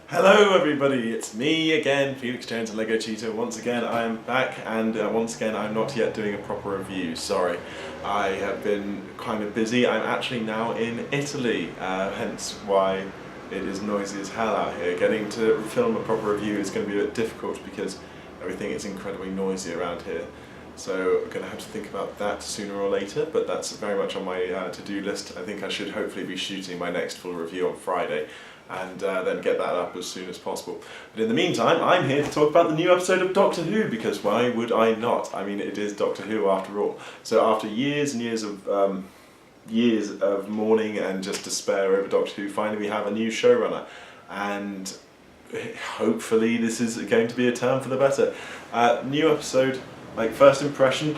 Hello everybody, it's me again, Felix Jones and Lego Cheetah. Once again I am back, and once again I'm not yet doing a proper review, sorry. I have been kind of busy. I'm actually now in Italy, hence why it is noisy as hell out here. Getting to film a proper review is going to be a bit difficult because everything is incredibly noisy around here. So I'm going to have to think about that sooner or later, but that's very much on my to-do list. I think I should hopefully be shooting my next full review on Friday, and then get that up as soon as possible. But in the meantime, I'm here to talk about the new episode of Doctor Who, because why would I not? I mean, it is Doctor Who after all. So after years and years of mourning and just despair over Doctor Who, finally we have a new showrunner, and hopefully this is going to be a turn for the better. New episode, like first impression,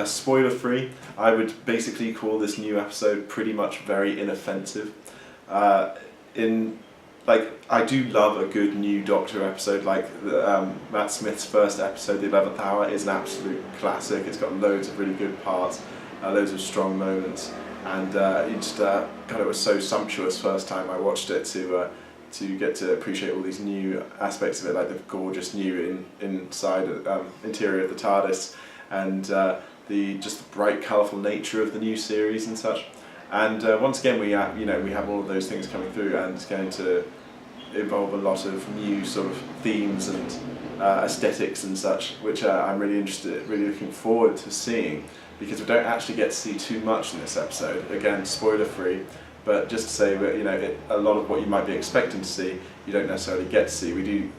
spoiler free, I would basically call this new episode pretty much very inoffensive. I do love a good new Doctor episode, like Matt Smith's first episode, The 11th Hour, is an absolute classic. It's got loads of really good parts, loads of strong moments, and it was so sumptuous first time I watched it to get to appreciate all these new aspects of it, like the gorgeous new interior of the TARDIS, and the bright, colourful nature of the new series and such. And once again, we have all of those things coming through, and it's going to involve a lot of new sort of themes and aesthetics and such, which I'm really looking forward to seeing, because we don't actually get to see too much in this episode. Again, spoiler free, but just to say that a lot of what you might be expecting to see, you don't necessarily get to see. We do,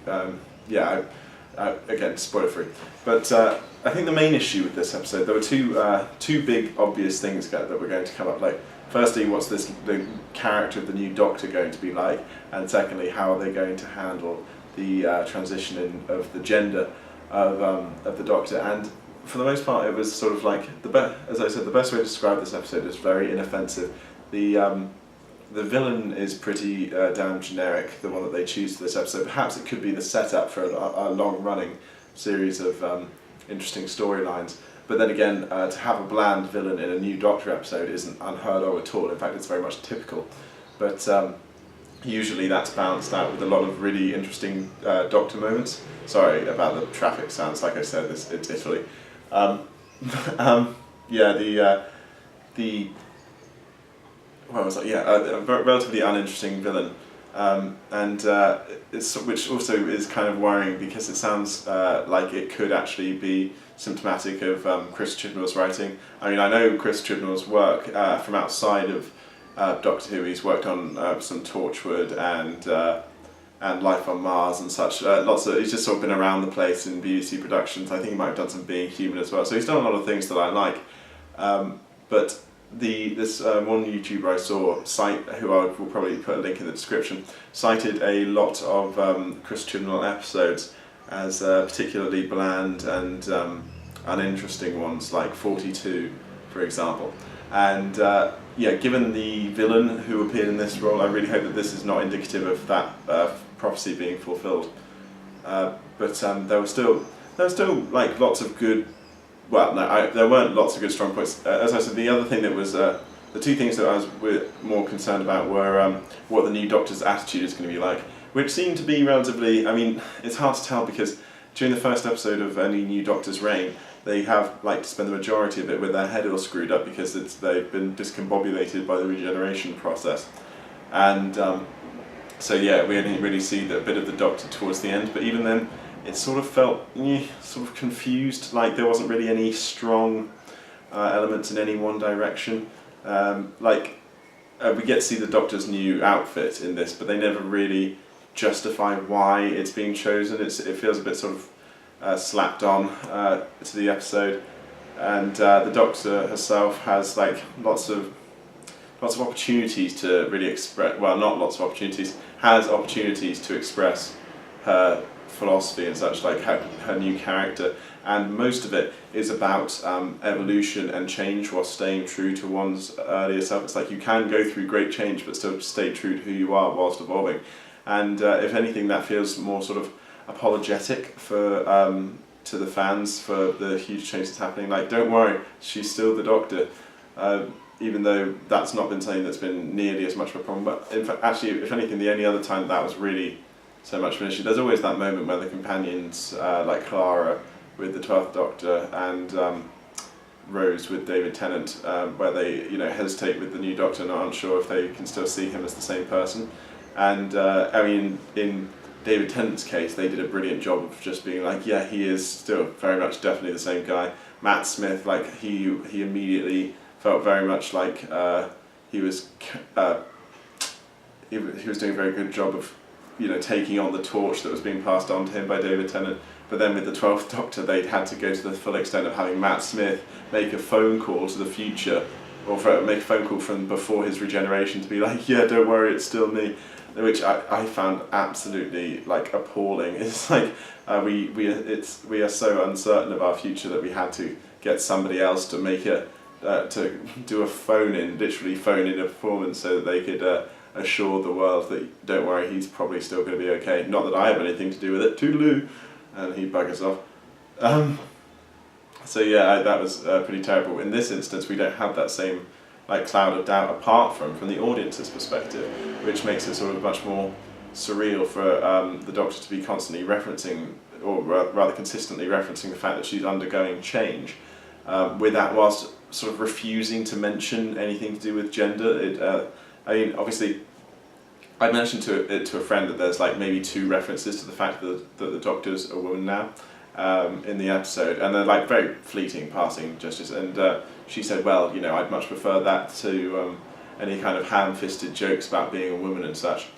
again, spoiler free. But I think the main issue with this episode, there were two big obvious things that were going to come up. Like, firstly, what's the character of the new Doctor going to be like, and secondly, how are they going to handle the transition of the gender of the Doctor? And for the most part, it was sort of like as I said, the best way to describe this episode is very inoffensive. The villain is pretty damn generic, the one that they choose for this episode. Perhaps it could be the setup for a long-running series of interesting storylines. But then again, to have a bland villain in a new Doctor episode isn't unheard of at all. In fact, it's very much typical. But usually that's balanced out with a lot of really interesting Doctor moments. Sorry about the traffic sounds, like I said, it's Italy. A relatively uninteresting villain, which also is kind of worrying, because it sounds like it could actually be symptomatic of Chris Chibnall's writing. I mean, I know Chris Chibnall's work from outside of Doctor Who. He's worked on some Torchwood and Life on Mars and such. He's just sort of been around the place in BBC productions. I think he might have done some Being Human as well. So he's done a lot of things that I like. But this one YouTuber I saw, who I will probably put a link in the description, cited a lot of Chris Chibnall episodes as particularly bland and uninteresting ones, like 42, for example. And given the villain who appeared in this role, I really hope that this is not indicative of that prophecy being fulfilled. But there were still like lots of good. Well, no, there weren't lots of good strong points. As I said, the other thing that was the two things that I was more concerned about were what the new Doctor's attitude is going to be like, which seemed to be relatively. I mean, it's hard to tell, because during the first episode of any new Doctor's reign, they have to spend the majority of it with their head all screwed up, because they've been discombobulated by the regeneration process, and we only really see a bit of the Doctor towards the end. But even then, it sort of felt sort of confused, like there wasn't really any strong elements in any one direction. We get to see the Doctor's new outfit in this, but they never really justify why it's being chosen. It feels a bit sort of slapped on to the episode, and the Doctor herself has lots of opportunities to really express. Well, not lots of opportunities. Has opportunities to express her philosophy and such, like her new character, and most of it is about evolution and change while staying true to one's earlier self. It's like you can go through great change but still stay true to who you are whilst evolving, and if anything, that feels more sort of apologetic for to the fans for the huge change that's happening. Like, don't worry, she's still the Doctor, even though that's not been something that's been nearly as much of a problem. But in fact, actually, if anything, the only other time that was really so much of an issue. There's always that moment where the companions, like Clara with the 12th Doctor and Rose with David Tennant, where they hesitate with the new Doctor and aren't sure if they can still see him as the same person. And I mean, in David Tennant's case, they did a brilliant job of just being like, yeah, he is still very much definitely the same guy. Matt Smith, like he immediately felt very much like he was doing a very good job of taking on the torch that was being passed on to him by David Tennant. But then with the 12th Doctor, they'd had to go to the full extent of having Matt Smith make a phone call to the future, or make a phone call from before his regeneration to be like, yeah, don't worry, it's still me, which I found absolutely like appalling. It's like we are so uncertain of our future that we had to get somebody else to make it to do a literally phone in a performance so that they could assure the world that don't worry, he's probably still going to be okay. Not that I have anything to do with it. Toodaloo, and he buggers off. So yeah, that was pretty terrible. In this instance, we don't have that same like cloud of doubt apart from the audience's perspective, which makes it sort of much more surreal for the Doctor to be constantly referencing, or rather consistently referencing the fact that she's undergoing change, whilst sort of refusing to mention anything to do with gender. I mean, obviously, I mentioned to a friend that there's like maybe 2 references to the fact that the Doctor's a woman now in the episode, and they're like very fleeting, passing gestures. And she said, well, I'd much prefer that to any kind of ham-fisted jokes about being a woman and such.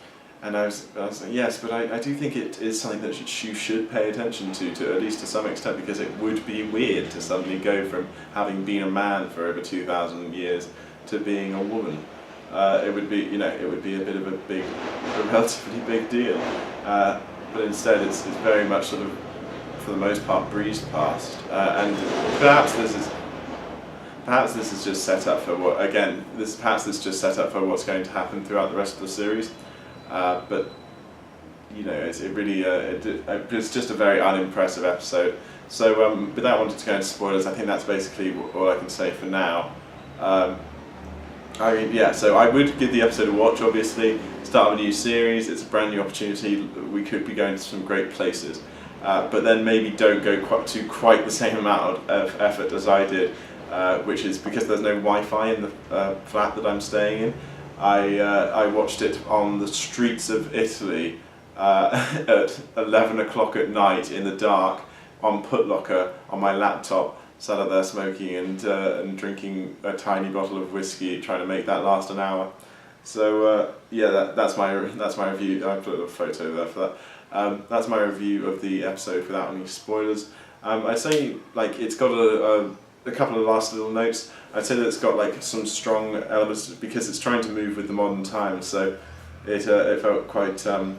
And I was like, yes, but I do think it is something that you should pay attention to at least to some extent, because it would be weird to suddenly go from having been a man for over 2,000 years to being a woman. It would be, it would be a bit of a relatively big deal. But instead, it's very much sort of, for the most part, breezed past. And perhaps this is just set up for what, again, perhaps this is just set up for what's going to happen throughout the rest of the series. But it's just a very unimpressive episode. So without wanting to go into spoilers, I think that's basically all I can say for now. So I would give the episode a watch, obviously. Start of a new series, it's a brand new opportunity, we could be going to some great places. But then maybe don't go to quite the same amount of effort as I did, which is because there's no Wi-Fi in the flat that I'm staying in. I watched it on the streets of Italy at 11 o'clock at night in the dark on Putlocker on my laptop, sat up there smoking and drinking a tiny bottle of whiskey, trying to make that last an hour. So that's my review. I put a photo there for that. That's my review of the episode without any spoilers. I'd say it's got a couple of last little notes. I'd say that it's got some strong elements because it's trying to move with the modern times. So it felt quite sort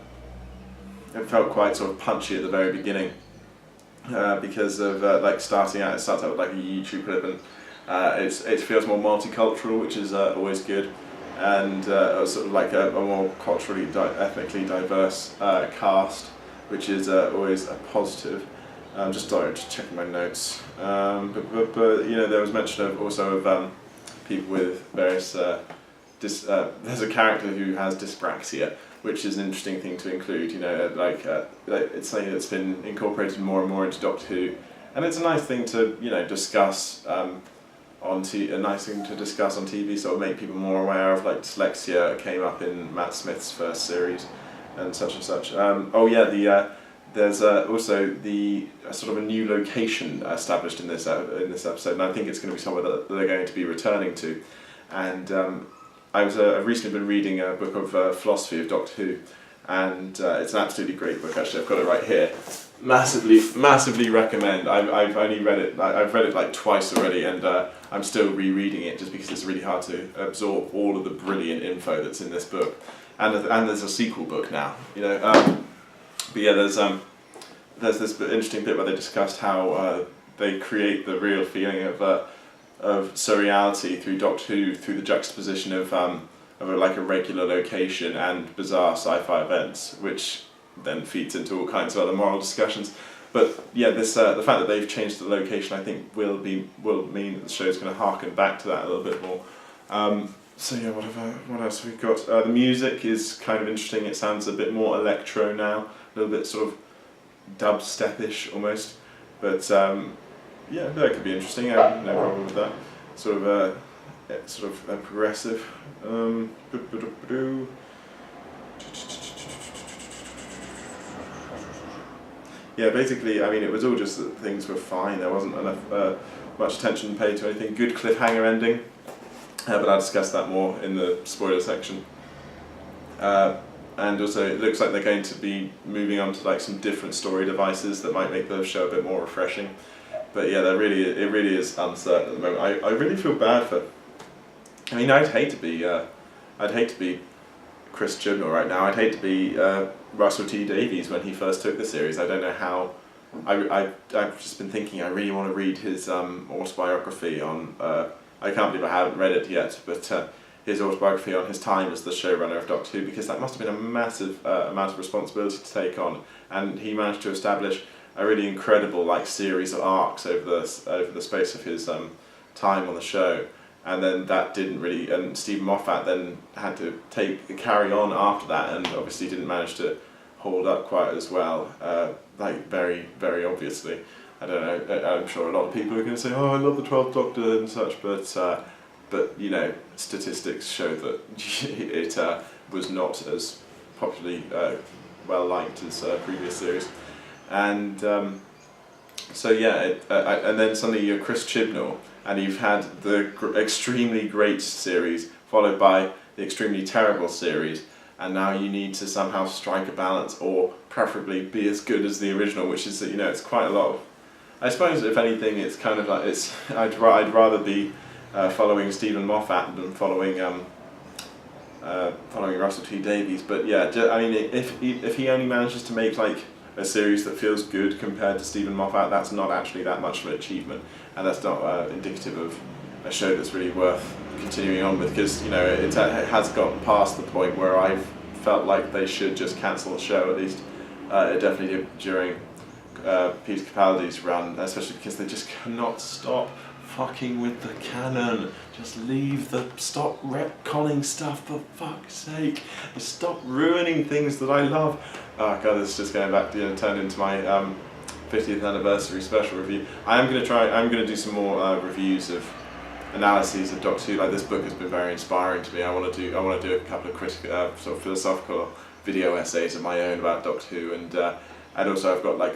of punchy at the very beginning. Because of starting out, it starts out with a YouTube clip, and it feels more multicultural, which is always good, and sort of a more culturally, ethnically diverse cast, which is always a positive. Just checking my notes, but there was mention of people with various there's a character who has dyspraxia, which is an interesting thing to include. It's something that's been incorporated more and more into Doctor Who, and it's a nice thing to discuss on TV, sort of make people more aware of. Dyslexia came up in Matt Smith's first series, and such and such. There's also the sort of a new location established in this episode, and I think it's going to be somewhere that they're going to be returning to, and. I've recently been reading a book of philosophy of Doctor Who, and it's an absolutely great book. Actually, I've got it right here. Massively recommend. I've only read it. I've read it twice already, and I'm still rereading it just because it's really hard to absorb all of the brilliant info that's in this book. And there's a sequel book now. But yeah, there's this interesting bit where they discussed how they create the real feeling of surreality through Doctor Who, through the juxtaposition of a regular location and bizarre sci-fi events, which then feeds into all kinds of other moral discussions. But yeah, the fact that they've changed the location, I think, will mean that the show's going to harken back to that a little bit more. So yeah, what else have we got? The music is kind of interesting. It sounds a bit more electro now, a little bit sort of dubstep-ish almost. But yeah, that could be interesting. I have no problem with that. Sort of a progressive. Yeah, basically, I mean, it was all just that things were fine. There wasn't enough much attention paid to anything. Good cliffhanger ending, but I'll discuss that more in the spoiler section. And also, it looks like they're going to be moving on to like some different story devices that might make the show a bit more refreshing. But yeah, it really is uncertain at the moment. I really feel bad for. I mean, I'd hate to be Chris Chibnall right now. I'd hate to be Russell T Davies when he first took the series. I don't know how. I've just been thinking. I really want to read his autobiography on. I can't believe I haven't read it yet, but his autobiography on his time as the showrunner of Doctor Who, because that must have been a massive amount of responsibility to take on, and he managed to establish a really incredible like series of arcs over the space of his time on the show. And then that didn't really, and Stephen Moffat then had to carry on after that, and obviously didn't manage to hold up quite as well, like very, very obviously. I don't know, I'm sure a lot of people are going to say, oh, I love the 12th Doctor and such, but you know, statistics show that it was not as popularly well liked as previous series. And so yeah, and then suddenly you're Chris Chibnall, and you've had the extremely great series followed by the extremely terrible series, and now you need to somehow strike a balance, or preferably be as good as the original, which is, you know, it's quite a lot of. I suppose if anything, it's kind of like I'd rather be following Stephen Moffat than following Russell T Davies. But yeah, I mean, if he only manages to make like a series that feels good compared to Stephen Moffat, that's not actually that much of an achievement, and that's not indicative of a show that's really worth continuing on with, because, you know, it has gotten past the point where I've felt like they should just cancel the show, at least. It definitely did during Peter Capaldi's run, especially because they just cannot stop fucking with the canon. Just stop retconning stuff, for fuck's sake. Just stop ruining things that I love. Oh god, this is just going back to turn into my 50th anniversary special review. I'm going to do some more reviews of analyses of Doctor Who. Like, this book has been very inspiring to me. I want to do a couple of critical, sort of philosophical video essays of my own about Doctor Who, and also I've got like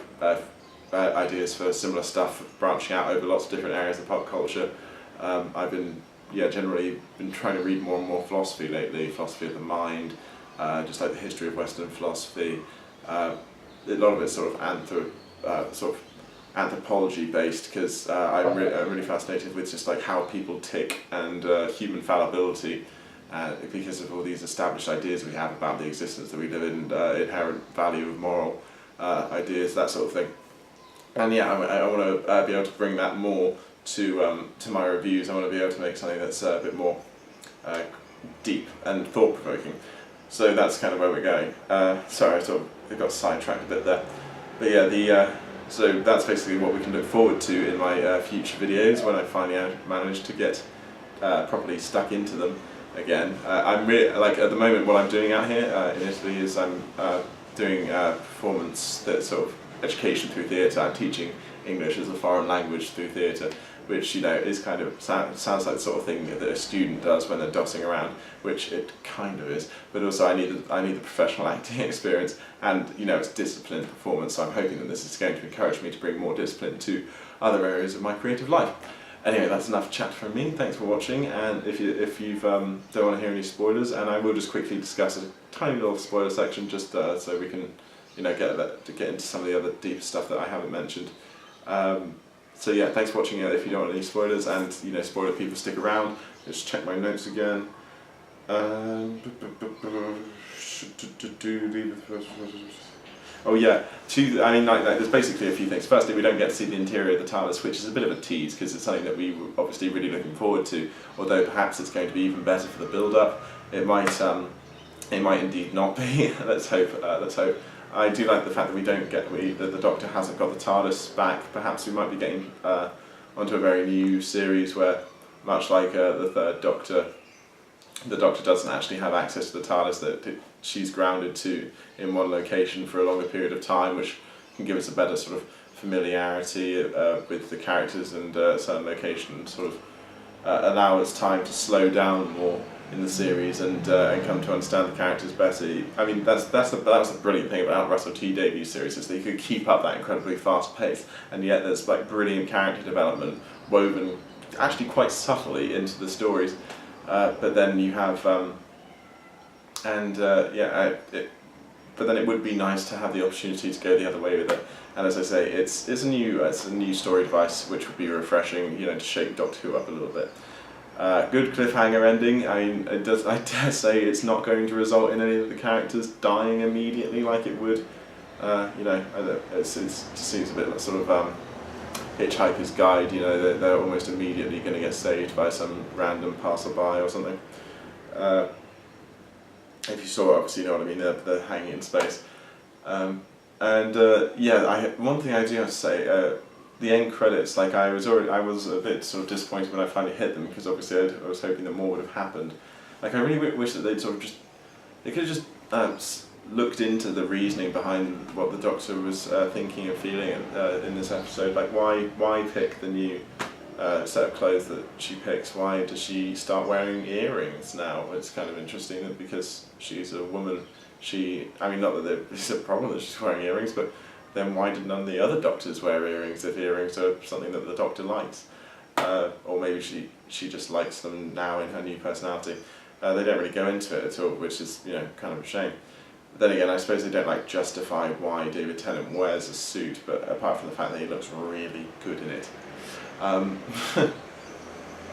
ideas for similar stuff branching out over lots of different areas of pop culture. I've been generally been trying to read more and more philosophy lately, philosophy of the mind, just like the history of Western philosophy. A lot of it's sort of anthropology based, because I'm really fascinated with just like how people tick, and human fallibility, because of all these established ideas we have about the existence that we live in, inherent value of moral ideas, that sort of thing. And yeah, I want to be able to bring that more to my reviews. I want to be able to make something that's a bit more deep and thought-provoking. So that's kind of where we're going. Sorry, I got sidetracked a bit there. But yeah, so that's basically what we can look forward to in my future videos, when I finally manage to get properly stuck into them again. I'm really, like, at the moment what I'm doing out here in Italy is I'm doing performance, that sort of education through theatre. I'm teaching English as a foreign language through theatre, which, you know, is kind of sounds like the sort of thing that a student does when they're dossing around, which it kind of is. But also I need the professional acting experience, and, you know, it's disciplined performance. So I'm hoping that this is going to encourage me to bring more discipline to other areas of my creative life. Anyway, that's enough chat from me. Thanks for watching, and if you don't want to hear any spoilers, and I will just quickly discuss a tiny little spoiler section, just so we can, you know, get into some of the other deeper stuff that I haven't mentioned. So yeah, thanks for watching. If you don't want any spoilers, and, you know, spoiler people, stick around. Just check my notes again. Oh yeah, there's basically a few things. Firstly, we don't get to see the interior of the TARDIS, which is a bit of a tease, because it's something that we were obviously really looking forward to, although perhaps it's going to be even better for the build-up. It might indeed not be. Let's hope. I do like the fact that that the Doctor hasn't got the TARDIS back. Perhaps we might be getting onto a very new series where, much like the Third Doctor, the Doctor doesn't actually have access to the TARDIS, that she's grounded to in one location for a longer period of time, which can give us a better sort of familiarity with the characters and certain locations, sort of allow us time to slow down more in the series and come to understand the characters better. I mean, that was the brilliant thing about Russell T Davies' series, is that you could keep up that incredibly fast pace, and yet there's like brilliant character development woven actually quite subtly into the stories. But then you have, but then it would be nice to have the opportunity to go the other way with it. And as I say, it's a new story device, which would be refreshing, to shake Doctor Who up a little bit. Good cliffhanger ending. I mean, I dare say it's not going to result in any of the characters dying immediately like it would. It just seems a bit like sort of Hitchhiker's Guide. They're almost immediately going to get saved by some random passerby or something. If you saw it, obviously you know what I mean. They're hanging in space. One thing I do have to say, the end credits. Like I was a bit sort of disappointed when I finally hit them, because obviously I was hoping that more would have happened. Like I really wish that they'd they could have just looked into the reasoning behind what the Doctor was thinking and feeling in this episode. Like why pick the new set of clothes that she picks? Why does she start wearing earrings now? It's kind of interesting that because she's a woman, not that it's a problem that she's wearing earrings, but then why did none of the other Doctors wear earrings if earrings are something that the Doctor likes? Or maybe she just likes them now in her new personality. They don't really go into it at all, which is kind of a shame. Then again, I suppose they don't justify why David Tennant wears a suit, but apart from the fact that he looks really good in it.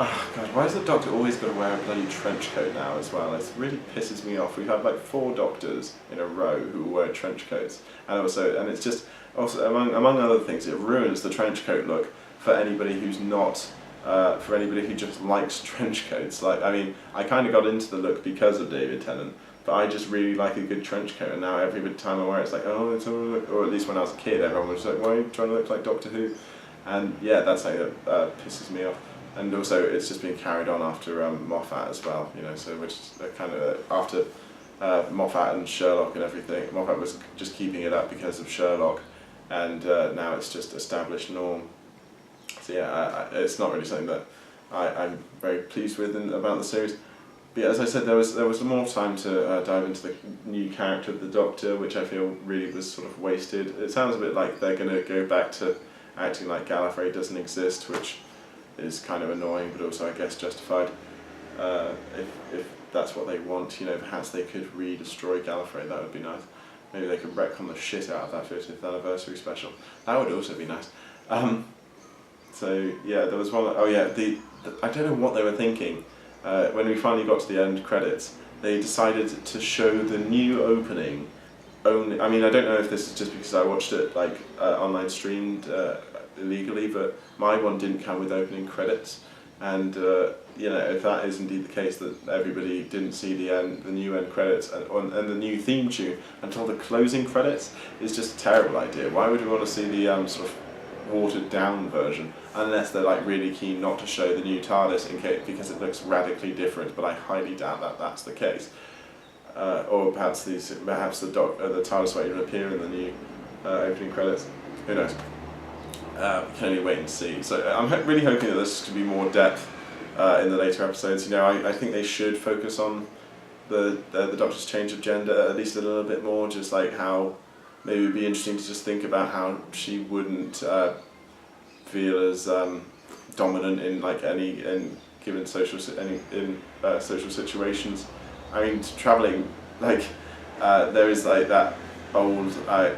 Oh God, why has the Doctor always got to wear a bloody trench coat now as well? It really pisses me off. We've had 4 Doctors in a row who wear trench coats, and it's just also among other things, it ruins the trench coat look for anybody who's not. For anybody who just likes trench coats. I kind of got into the look because of David Tennant, but I just really like a good trench coat, and now every time I wear it, it's like, oh, it's all look, or at least when I was a kid, everyone was like, why are you trying to look like Doctor Who? And yeah, that's something that pisses me off. And also, it's just been carried on after Moffat as well, so which is kind of after Moffat and Sherlock and everything. Moffat was just keeping it up because of Sherlock, and now it's just established norm. So yeah, it's not really something that I'm very pleased with about the series. But yeah, as I said, there was more time to dive into the new character of the Doctor, which I feel really was sort of wasted. It sounds a bit like they're going to go back to acting like Gallifrey doesn't exist, which is kind of annoying, but also I guess justified. If that's what they want, perhaps they could re-destroy Gallifrey. That would be nice. Maybe they could retcon the shit out of that 50th anniversary special. That would also be nice. So yeah, there was one. Oh yeah, I don't know what they were thinking. When we finally got to the end credits, they decided to show the new opening only. I don't know if this is just because I watched it online streamed illegally, but my one didn't come with opening credits. And if that is indeed the case, that everybody didn't see the new end credits and the new theme tune until the closing credits, is just a terrible idea. Why would we want to see the sort of watered down version, unless they're really keen not to show the new TARDIS because it looks radically different? But I highly doubt that that's the case. Or perhaps the TARDIS won't even appear in the new opening credits. Who knows? We can only wait and see. So I'm really hoping that there's going to be more depth in the later episodes. I think they should focus on the Doctor's change of gender at least a little bit more. Just how maybe it'd be interesting to just think about how she wouldn't feel as dominant in given social situations. Traveling there is that old.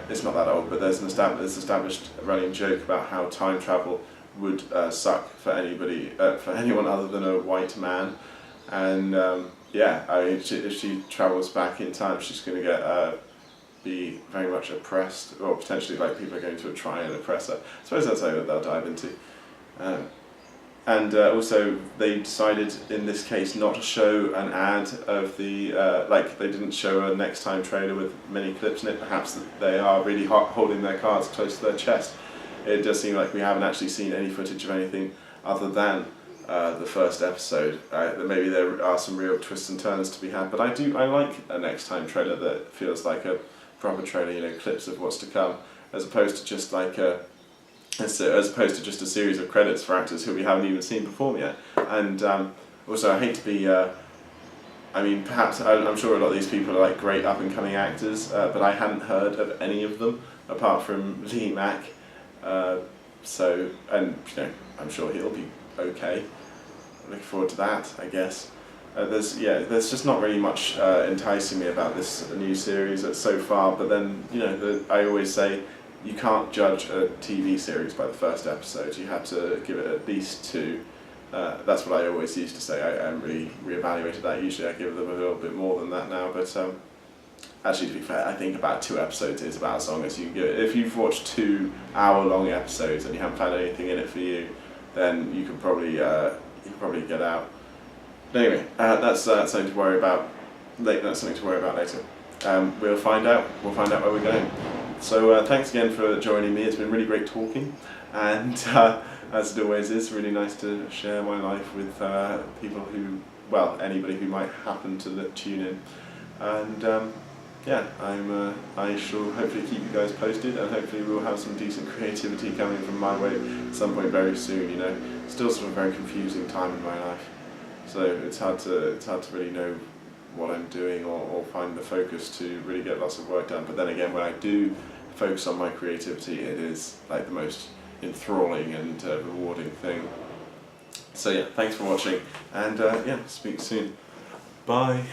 It's not that old, but there's established running joke about how time travel would suck for anyone other than a white man, and if she travels back in time, she's going to be very much oppressed, or potentially people are going to try and oppress her. I suppose that's something that they'll dive into. And also, they decided in this case not to show an ad of the they didn't show a next time trailer with many clips in it. Perhaps they are really holding their cards close to their chest. It does seem like we haven't actually seen any footage of anything other than the first episode. Maybe there are some real twists and turns to be had, but I like a next time trailer that feels like a proper trailer, you know, clips of what's to come, as opposed to just like as opposed to just a series of credits for actors who we haven't even seen perform yet. And also, I hate to be. I mean, perhaps I'm sure a lot of these people are like great up and coming actors, but I hadn't heard of any of them apart from Lee Mack. So, and you know, I'm sure he'll be okay. Looking forward to that, I guess. There's just not really much enticing me about this new series so far. But then, you know, I always say you can't judge a TV series by the first episode. You have to give it at least 2. That's what I always used to say. I haven't really reevaluated that. Usually I give them a little bit more than that now. But actually, to be fair, I think about 2 episodes is about as long as you can give it. If you've watched 2 hour-long episodes and you haven't found anything in it for you, then you can probably get out. But anyway, that's something to worry about. That's something to worry about later. We'll find out. We'll find out where we're going. So thanks again for joining me. It's been really great talking, and as it always is, really nice to share my life with people who, well, anybody who might happen to tune in. And yeah, I shall hopefully keep you guys posted, and hopefully we'll have some decent creativity coming from my way at some point very soon. You know, still sort of a very confusing time in my life, so it's hard to really know what I'm doing or find the focus to really get lots of work done. But then again, when I do focus on my creativity, it is like the most enthralling and rewarding thing. So yeah, thanks for watching, and yeah, speak soon. Bye.